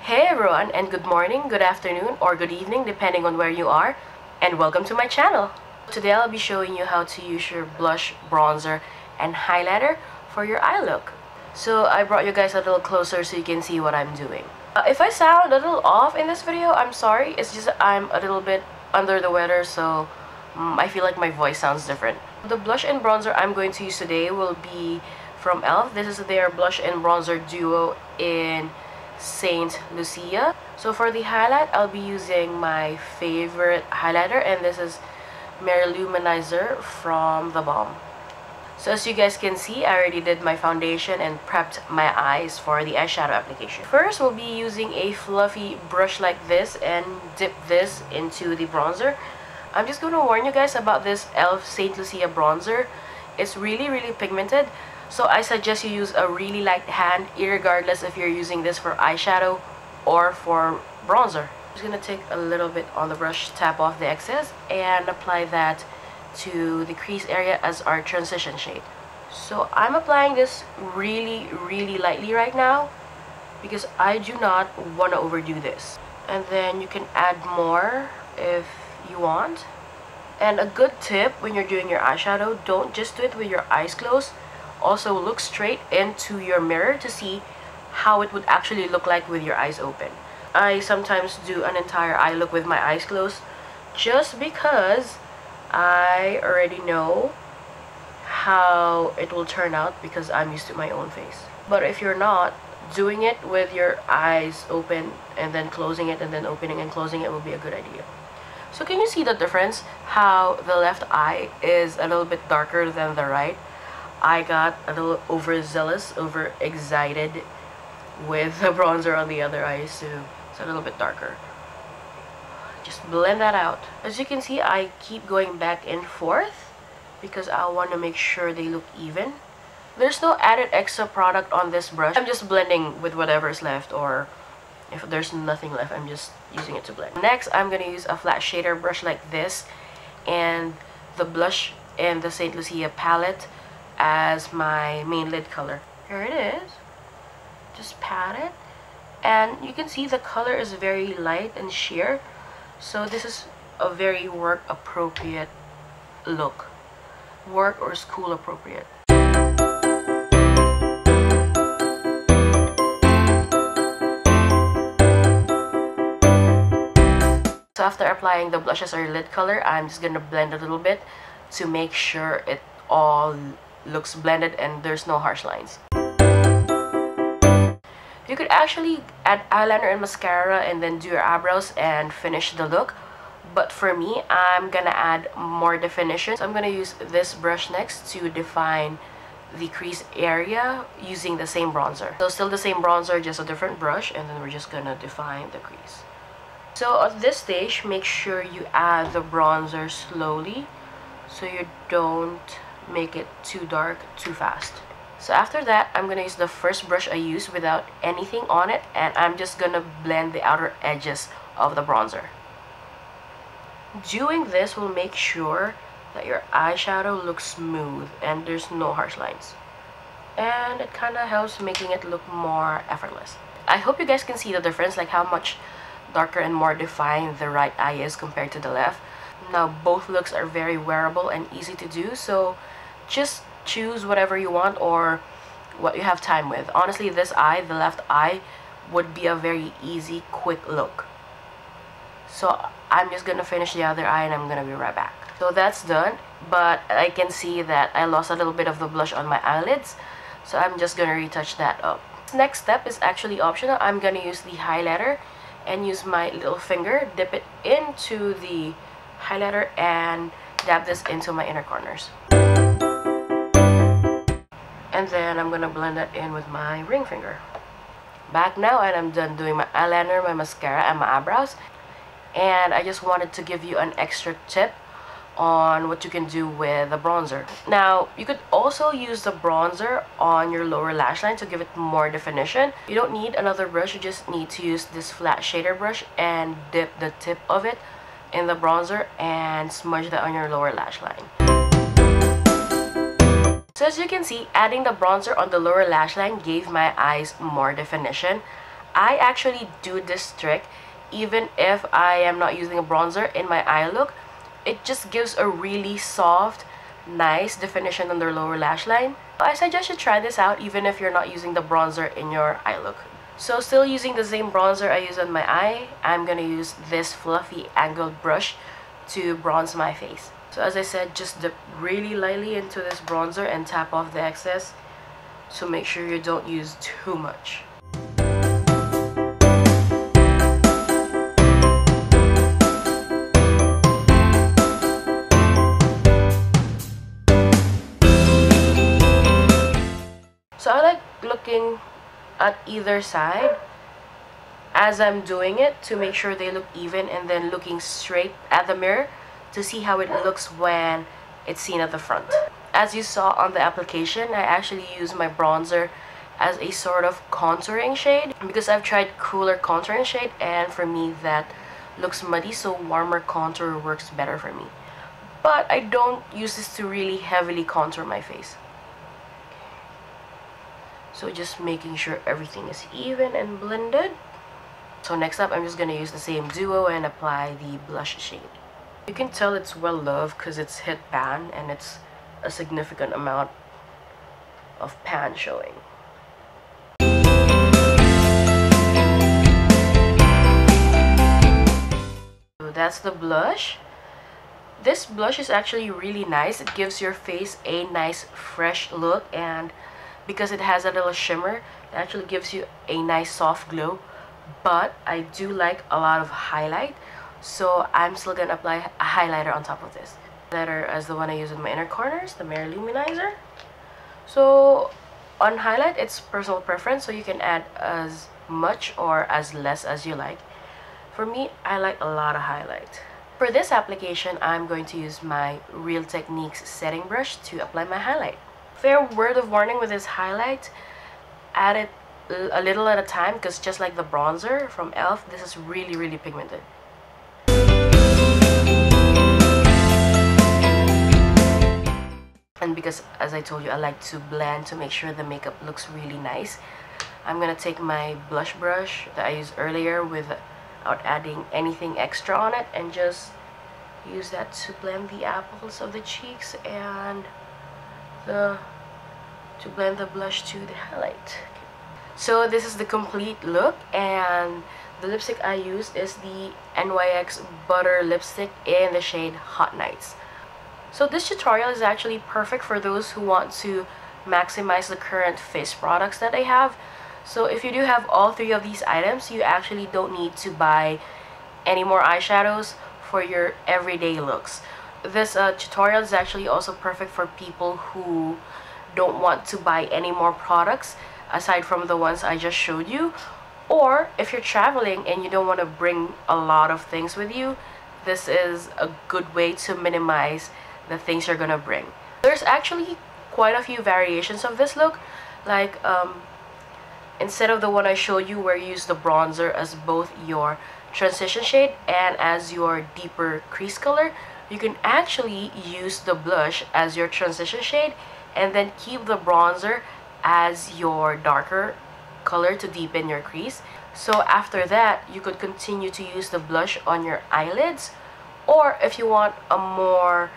Hey everyone, and good morning, good afternoon, or good evening depending on where you are, and welcome to my channel. Today I'll be showing you how to use your blush, bronzer, and highlighter for your eye look. So I brought you guys a little closer so you can see what I'm doing. If I sound a little off in this video, I'm sorry. It's just I'm a little bit under the weather, so I feel like my voice sounds different. The blush and bronzer I'm going to use today will be from E.L.F. This is their blush and bronzer duo in Saint Lucia. So for the highlight, I'll be using my favorite highlighter, and this is Mary Loumanizer from theBalm. So as you guys can see, I already did my foundation and prepped my eyes for the eyeshadow application. First, we'll be using a fluffy brush like this and dip this into the bronzer. I'm just going to warn you guys about this E.L.F. Saint Lucia bronzer. It's really pigmented. So I suggest you use a really light hand, irregardless if you're using this for eyeshadow or for bronzer. I'm just going to take a little bit on the brush, tap off the excess, and apply that to the crease area as our transition shade. So I'm applying this really lightly right now because I do not want to overdo this. And then you can add more if you want. And a good tip when you're doing your eyeshadow, don't just do it with your eyes closed. Also look straight into your mirror to see how it would actually look like with your eyes open. I sometimes do an entire eye look with my eyes closed just because I already know how it will turn out because I'm used to my own face. But if you're not, doing it with your eyes open and then closing it and then opening and closing it will be a good idea. So can you see the difference? How the left eye is a little bit darker than the right? I got a little overzealous, overexcited with the bronzer on the other eye, so it's a little bit darker. Just blend that out. As you can see, I keep going back and forth because I want to make sure they look even. There's no added extra product on this brush. I'm just blending with whatever's left, or if there's nothing left, I'm just using it to blend. Next, I'm going to use a flat shader brush like this and the blush in the Saint Lucia palette as my main lid color. Here it is. Just pat it, and you can see the color is very light and sheer, so this is a very work appropriate look, work or school appropriate. So after applying the blush as our lid color, I'm just gonna blend a little bit to make sure it all looks blended and there's no harsh lines. You could actually add eyeliner and mascara and then do your eyebrows and finish the look, but for me, I'm gonna add more definition. So I'm gonna use this brush next to define the crease area using the same bronzer. So still the same bronzer, just a different brush, and then we're just gonna define the crease. So at this stage, make sure you add the bronzer slowly so you don't make it too dark too fast. So after that, I'm gonna use the first brush I used without anything on it, and I'm just gonna blend the outer edges of the bronzer. Doing this will make sure that your eyeshadow looks smooth and there's no harsh lines, and it kind of helps making it look more effortless. I hope you guys can see the difference, like how much darker and more defined the right eye is compared to the left. Now both looks are very wearable and easy to do, so just choose whatever you want or what you have time with. Honestly, this eye, the left eye, would be a very easy, quick look. So I'm just gonna finish the other eye and I'm gonna be right back. So that's done, but I can see that I lost a little bit of the blush on my eyelids, so I'm just gonna retouch that up. Next step is actually optional. I'm gonna use the highlighter and use my little finger, dip it into the highlighter and dab this into my inner corners. And then I'm gonna blend that in with my ring finger. Back now, and I'm done doing my eyeliner, my mascara, and my eyebrows. And I just wanted to give you an extra tip on what you can do with the bronzer. Now, you could also use the bronzer on your lower lash line to give it more definition. You don't need another brush, you just need to use this flat shader brush and dip the tip of it in the bronzer and smudge that on your lower lash line. as you can see, adding the bronzer on the lower lash line gave my eyes more definition. I actually do this trick even if I am not using a bronzer in my eye look. It just gives a really soft, nice definition on their lower lash line. I suggest you try this out even if you're not using the bronzer in your eye look. So still using the same bronzer I use on my eye, I'm gonna use this fluffy angled brush to bronze my face. So as I said, just dip really lightly into this bronzer and tap off the excess. So make sure you don't use too much. So I like looking at either side as I'm doing it to make sure they look even, and then looking straight at the mirror to see how it looks when it's seen at the front. As you saw on the application, I actually use my bronzer as a sort of contouring shade because I've tried cooler contouring shade and for me that looks muddy, so warmer contour works better for me. But I don't use this to really heavily contour my face. So just making sure everything is even and blended. So next up, I'm just going to use the same duo and apply the blush shade. You can tell it's well loved because it's hit pan and it's a significant amount of pan showing. So that's the blush. This blush is actually really nice. It gives your face a nice fresh look, and because it has a little shimmer, it actually gives you a nice soft glow. But I do like a lot of highlight, so I'm still gonna apply a highlighter on top of this. Highlighter as the one I use in my inner corners, the Mary Loumanizer. So on highlight, it's personal preference, so you can add as much or as less as you like. For me, I like a lot of highlight. For this application, I'm going to use my Real Techniques setting brush to apply my highlight. Fair word of warning with this highlight, add it a little at a time because just like the bronzer from E.L.F, this is really pigmented. And because, as I told you, I like to blend to make sure the makeup looks really nice, I'm gonna take my blush brush that I used earlier without adding anything extra on it and just use that to blend the apples of the cheeks and to blend the blush to the highlight. So this is the complete look, and the lipstick I use is the NYX Butter lipstick in the shade Hot Nights. So this tutorial is actually perfect for those who want to maximize the current face products that I have. So if you do have all three of these items, you actually don't need to buy any more eyeshadows for your everyday looks. This tutorial is actually also perfect for people who don't want to buy any more products aside from the ones I just showed you, or if you're traveling and you don't want to bring a lot of things with you, this is a good way to minimize the things you're gonna bring. There's actually quite a few variations of this look, like instead of the one I showed you where you use the bronzer as both your transition shade and as your deeper crease color, you can actually use the blush as your transition shade and then keep the bronzer as your darker color to deepen your crease. So after that, you could continue to use the blush on your eyelids, or if you want a more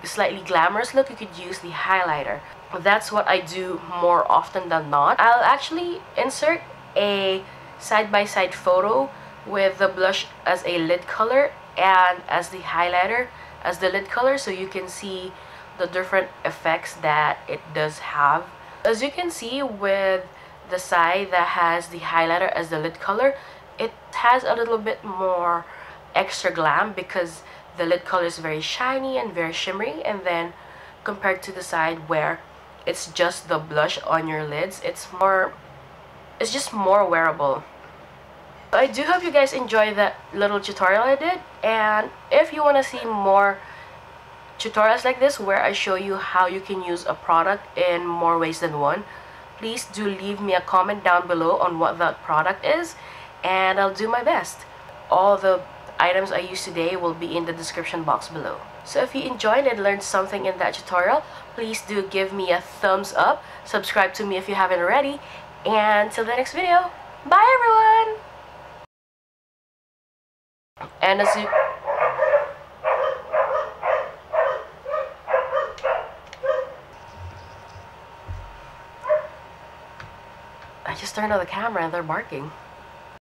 slightly glamorous look, you could use the highlighter. That's what I do more often than not. I'll actually insert a side-by-side photo with the blush as a lid color and as the highlighter as the lid color, so you can see the different effects that it does have. As you can see with the side that has the highlighter as the lid color, it has a little bit more extra glam because the lid color is very shiny and very shimmery, and then compared to the side where it's just the blush on your lids, it's just more wearable. I do hope you guys enjoyed that little tutorial I did, and if you want to see more tutorials like this where I show you how you can use a product in more ways than one, please do leave me a comment down below on what that product is, and I'll do my best. All the items I used today will be in the description box below. So if you enjoyed and learned something in that tutorial, please do give me a thumbs up, subscribe to me if you haven't already, and till the next video, Bye everyone! And as you... I just turned on the camera and they're barking.